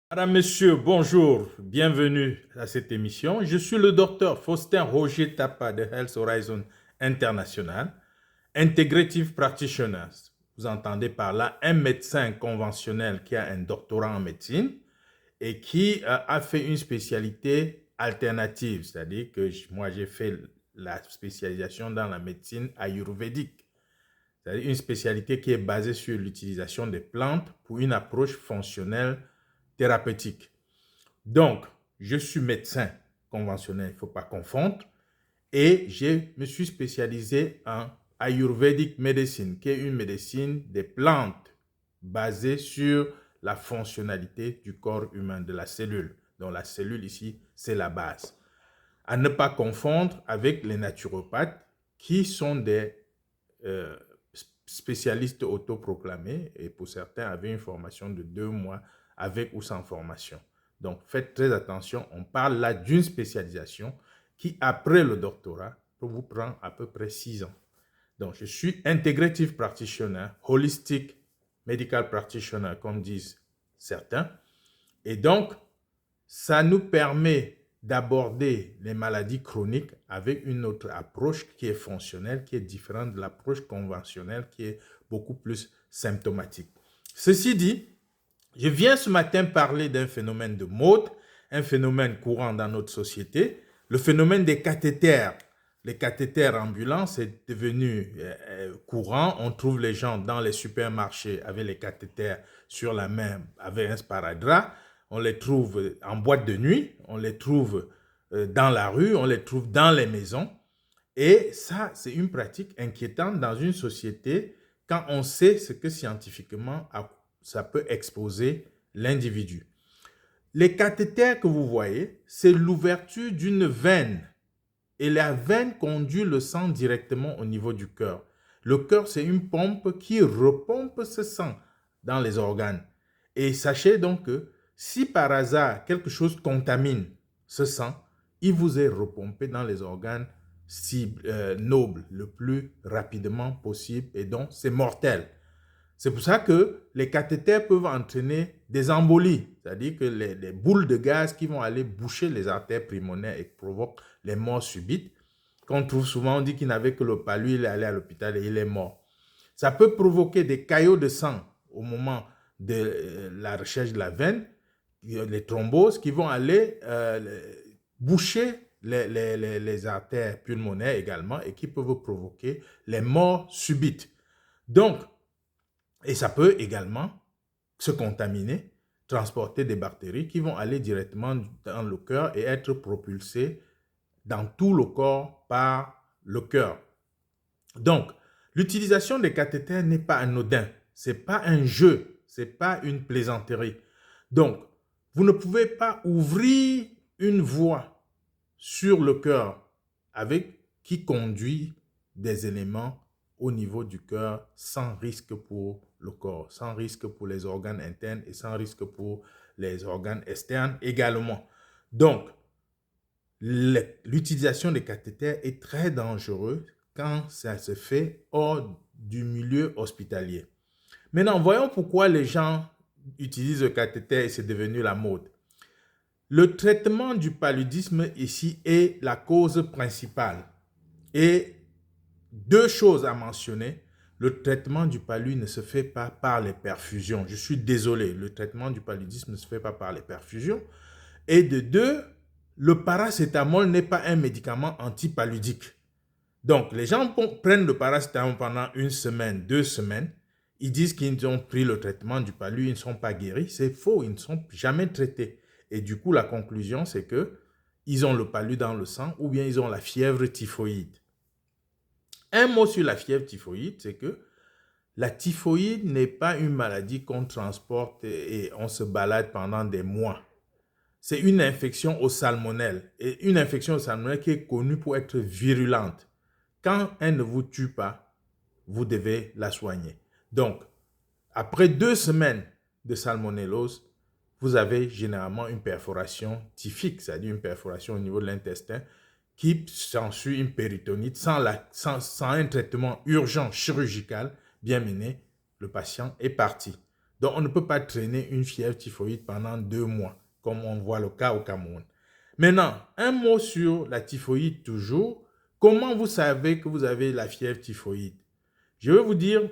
Madame, Monsieur, bonjour, bienvenue à cette émission. Je suis le docteur Faustin Roger Tapa de Health Horizon International, Integrative Practitioner. Vous entendez par là un médecin conventionnel qui a un doctorat en médecine et qui a fait une spécialité alternative, c'est-à-dire que moi j'ai fait la spécialisation dans la médecine ayurvédique, c'est-à-dire une spécialité qui est basée sur l'utilisation des plantes pour une approche fonctionnelle thérapeutique. Donc, je suis médecin conventionnel, il ne faut pas confondre, et je me suis spécialisé en Ayurvedic Medicine, qui est une médecine des plantes basée sur la fonctionnalité du corps humain, de la cellule. Donc, la cellule ici, c'est la base. À ne pas confondre avec les naturopathes, qui sont des euh, spécialistes autoproclamés, et pour certains, avaient une formation de 2 mois avec ou sans formation. Donc, faites très attention. On parle là d'une spécialisation qui, après le doctorat, peut vous prendre à peu près 6 ans. Donc, je suis Integrative Practitioner, Holistic Medical Practitioner, comme disent certains. Et donc, ça nous permet d'aborder les maladies chroniques avec une autre approche qui est fonctionnelle, qui est différente de l'approche conventionnelle, qui est beaucoup plus symptomatique. Ceci dit, je viens ce matin parler d'un phénomène de mode, un phénomène courant dans notre société, le phénomène des cathéters. Les cathéters ambulants, c'est devenu courant. On trouve les gens dans les supermarchés avec les cathéters sur la main, avec un sparadrap. On les trouve en boîte de nuit, on les trouve dans la rue, on les trouve dans les maisons. Et ça, c'est une pratique inquiétante dans une société quand on sait ce que scientifiquement ça peut exposer l'individu. Les cathéters que vous voyez, c'est l'ouverture d'une veine. Et la veine conduit le sang directement au niveau du cœur. Le cœur, c'est une pompe qui repompe ce sang dans les organes. Et sachez donc que si par hasard quelque chose contamine ce sang, il vous est repompé dans les organes nobles le plus rapidement possible et donc c'est mortel. C'est pour ça que les cathéters peuvent entraîner des embolies, c'est-à-dire que les boules de gaz qui vont aller boucher les artères pulmonaires et provoquent les morts subites, qu'on trouve souvent, on dit qu'il n'avait que le palu, il est allé à l'hôpital et il est mort. Ça peut provoquer des caillots de sang au moment de la recherche de la veine, les thromboses qui vont aller boucher les artères pulmonaires également et qui peuvent provoquer les morts subites. Donc, et ça peut également se contaminer, transporter des bactéries qui vont aller directement dans le cœur et être propulsées dans tout le corps par le cœur. Donc, l'utilisation des cathéters n'est pas anodin, ce n'est pas un jeu, ce n'est pas une plaisanterie. Donc, vous ne pouvez pas ouvrir une voie sur le cœur avec qui conduit des éléments au niveau du cœur sans risque pour le corps, sans risque pour les organes internes et sans risque pour les organes externes également. Donc, l'utilisation des cathéters est très dangereuse quand ça se fait hors du milieu hospitalier. Maintenant, voyons pourquoi les gens utilisent le cathéter et c'est devenu la mode. Le traitement du paludisme ici est la cause principale. Et deux choses à mentionner. Le traitement du palu ne se fait pas par les perfusions. Je suis désolé, le traitement du paludisme ne se fait pas par les perfusions. Et de deux, le paracétamol n'est pas un médicament antipaludique. Donc, les gens prennent le paracétamol pendant 1 semaine, 2 semaines. Ils disent qu'ils ont pris le traitement du palu, ils ne sont pas guéris. C'est faux, ils ne sont jamais traités. Et du coup, la conclusion, c'est qu'ils ont le palu dans le sang ou bien ils ont la fièvre typhoïde. Un mot sur la fièvre typhoïde, c'est que la typhoïde n'est pas une maladie qu'on transporte et on se balade pendant des mois. C'est une infection au salmonelle. Et une infection au salmonelle qui est connue pour être virulente. Quand elle ne vous tue pas, vous devez la soigner. Donc, après 2 semaines de salmonellose, vous avez généralement une perforation typhique, c'est-à-dire une perforation au niveau de l'intestin qui s'ensuit une péritonite sans un traitement urgent chirurgical bien mené, le patient est parti. Donc, on ne peut pas traîner une fièvre typhoïde pendant 2 mois, comme on voit le cas au Cameroun. Maintenant, un mot sur la typhoïde toujours. Comment vous savez que vous avez la fièvre typhoïde? Je vais vous dire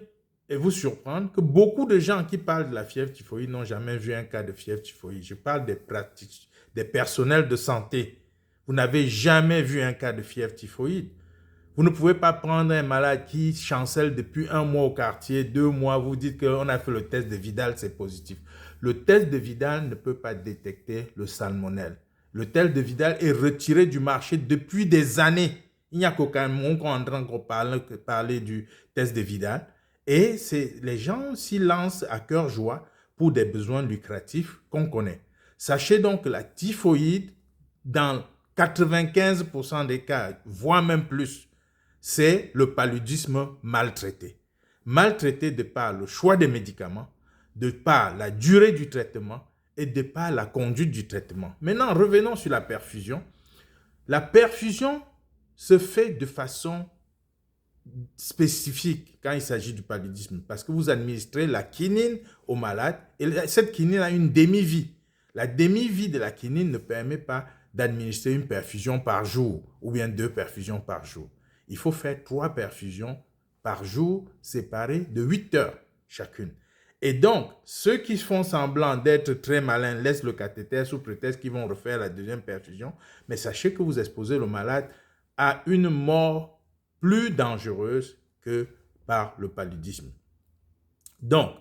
et vous surprendre que beaucoup de gens qui parlent de la fièvre typhoïde n'ont jamais vu un cas de fièvre typhoïde. Je parle des personnels de santé. Vous n'avez jamais vu un cas de fièvre typhoïde. Vous ne pouvez pas prendre un malade qui chancelle depuis 1 mois au quartier, 2 mois, vous dites qu'on a fait le test de Vidal, c'est positif. Le test de Vidal ne peut pas détecter le salmonelle. Le test de Vidal est retiré du marché depuis des années. Il n'y a qu'aucun monde qu'on est en train de parler du test de Vidal. Et les gens s'y lancent à cœur joie pour des besoins lucratifs qu'on connaît. Sachez donc que la typhoïde, dans 95% des cas, voire même plus, c'est le paludisme maltraité. Maltraité de par le choix des médicaments, de par la durée du traitement et de par la conduite du traitement. Maintenant, revenons sur la perfusion. La perfusion se fait de façon spécifique quand il s'agit du paludisme parce que vous administrez la quinine au malade et cette quinine a une demi-vie. La demi-vie de la quinine ne permet pas d'administrer une perfusion par jour ou bien 2 perfusions par jour. Il faut faire 3 perfusions par jour séparées de 8 heures chacune. Et donc, ceux qui font semblant d'être très malins laissent le cathéter sous prétexte qu'ils vont refaire la deuxième perfusion, mais sachez que vous exposez le malade à une mort plus dangereuse que par le paludisme. Donc,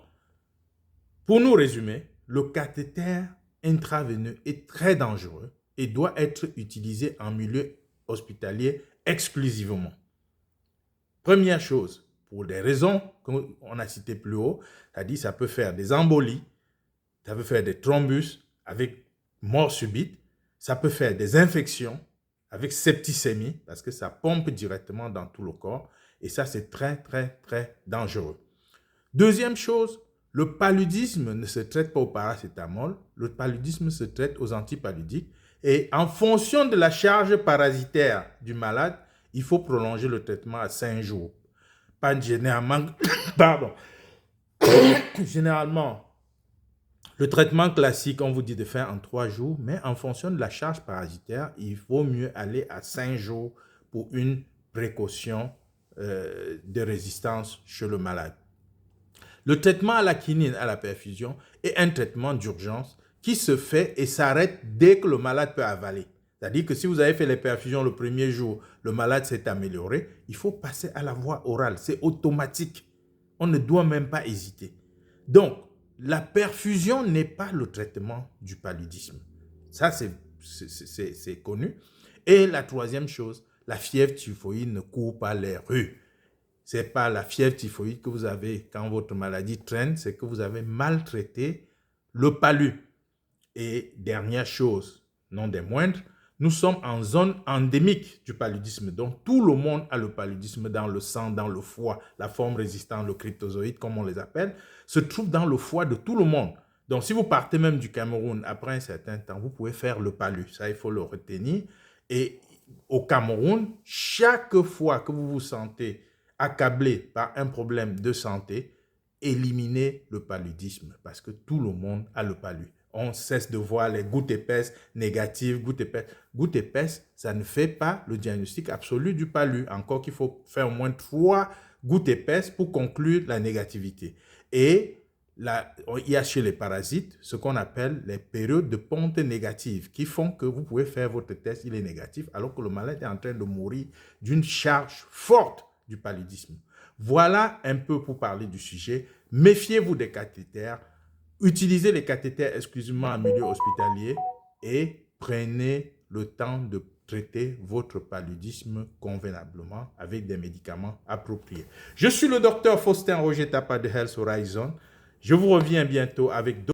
pour nous résumer, le cathéter intraveineux est très dangereux et doit être utilisé en milieu hospitalier exclusivement. Première chose, pour des raisons qu'on a citées plus haut, c'est-à-dire ça peut faire des embolies, ça peut faire des thrombus avec mort subite, ça peut faire des infections avec septicémie parce que ça pompe directement dans tout le corps et ça c'est très très très dangereux. Deuxième chose, le paludisme ne se traite pas au paracétamol, le paludisme se traite aux antipaludiques et en fonction de la charge parasitaire du malade, il faut prolonger le traitement à 5 jours. Pas généralement, généralement, le traitement classique, on vous dit de faire en 3 jours, mais en fonction de la charge parasitaire, il vaut mieux aller à 5 jours pour une précaution de résistance chez le malade. Le traitement à la quinine, à la perfusion, est un traitement d'urgence qui se fait et s'arrête dès que le malade peut avaler. C'est-à-dire que si vous avez fait les perfusions le premier jour, le malade s'est amélioré, il faut passer à la voie orale. C'est automatique. On ne doit même pas hésiter. Donc, la perfusion n'est pas le traitement du paludisme. Ça, c'est connu. Et la troisième chose, la fièvre typhoïde ne court pas les rues. Ce n'est pas la fièvre typhoïde que vous avez quand votre maladie traîne, c'est que vous avez maltraité le palu. Et dernière chose, non des moindres, nous sommes en zone endémique du paludisme. Donc, tout le monde a le paludisme dans le sang, dans le foie. La forme résistante, le cryptozoïde, comme on les appelle, se trouve dans le foie de tout le monde. Donc, si vous partez même du Cameroun, après un certain temps, vous pouvez faire le palu. Ça, il faut le retenir. Et au Cameroun, chaque fois que vous vous sentez accablé par un problème de santé, éliminez le paludisme parce que tout le monde a le palu. On cesse de voir les gouttes épaisses négatives, gouttes épaisses. Gouttes épaisses, ça ne fait pas le diagnostic absolu du palu. Encore qu'il faut faire au moins 3 gouttes épaisses pour conclure la négativité. Et il y a chez les parasites ce qu'on appelle les périodes de ponte négative qui font que vous pouvez faire votre test, il est négatif, alors que le malade est en train de mourir d'une charge forte du paludisme. Voilà un peu pour parler du sujet. Méfiez-vous des cathéters. Utilisez les cathéters exclusivement en milieu hospitalier et prenez le temps de traiter votre paludisme convenablement avec des médicaments appropriés. Je suis le docteur Faustin Roger Tapa de Health Horizon. Je vous reviens bientôt avec d'autres